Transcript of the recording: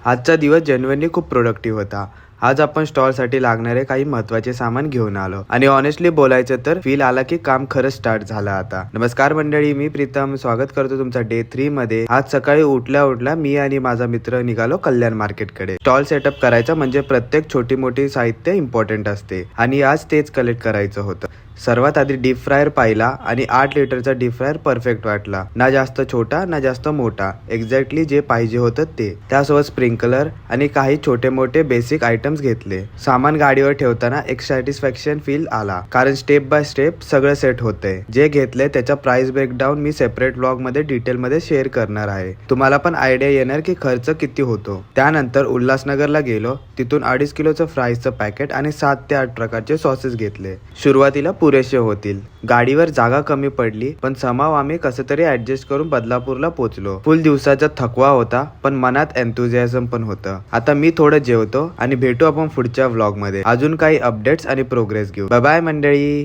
आजचा दिवस जेन्युइनली खूप प्रोडक्टिव्ह होता. आज आपण स्टॉलसाठी लागणारे काही महत्त्वाचे सामान घेऊन आलो आणि ऑनेस्टली बोलायचं तर फील आला की काम खरंच स्टार्ट झालं आता. नमस्कार मंडळी, मी प्रीतम स्वागत करतो तुमचा डे 3 मध्ये. आज सकाळी उठल्या मी आणि माझा मित्र निघालो कल्याण मार्केटकडे. स्टॉल सेटअप करायचा म्हणजे प्रत्येक छोटी मोठी साहित्य इम्पॉर्टंट असते आणि आज तेच कलेक्ट करायचं होतं. सर्वात आधी डीप फ्रायर पाहिला आणि 8 लिटरचा डीप फ्रायर परफेक्ट वाटला. ना जास्त छोटा ना जास्त मोठा, एक्झॅक्टली जे पाहिजे होतं ते. त्यासोबत स्प्रिंकलर आणि काही छोटे मोठे बेसिक आयटम्स घेतले. सामान गाडीवर ठेवताना एक सॅटिस्फॅक्शन फील आला, कारण स्टेप बाय स्टेप सगळं सेट होतंय. जे घेतले त्याचा प्राइस ब्रेकडाऊन मी सेपरेट व्लॉग मध्ये डिटेल मध्ये शेअर करणार आहे. तुम्हाला पण आयडिया येणार की खर्च किती होतो. त्यानंतर उल्हासनगरला गेलो. तिथून 2.5 किलोचं फ्राईजचं पॅकेट आणि 7 ते 8 प्रकारचे सॉसेस घेतले. सुरुवातीला पुरेसे होतील. गाडीवर जागा कमी पडली, पण समाव आम्ही कसं तरी ऍडजस्ट करून बदलापूरला पोहोचलो. फुल दिवसाचा थकवा होता, पण मनात एन्थुझियाझम पण होतं. आता मी थोडं जेवतो आणि भेटू आपण पुढच्या व्लॉग मध्ये. अजून काही अपडेट्स आणि प्रोग्रेस घेऊ. बाय बाय मंडळी.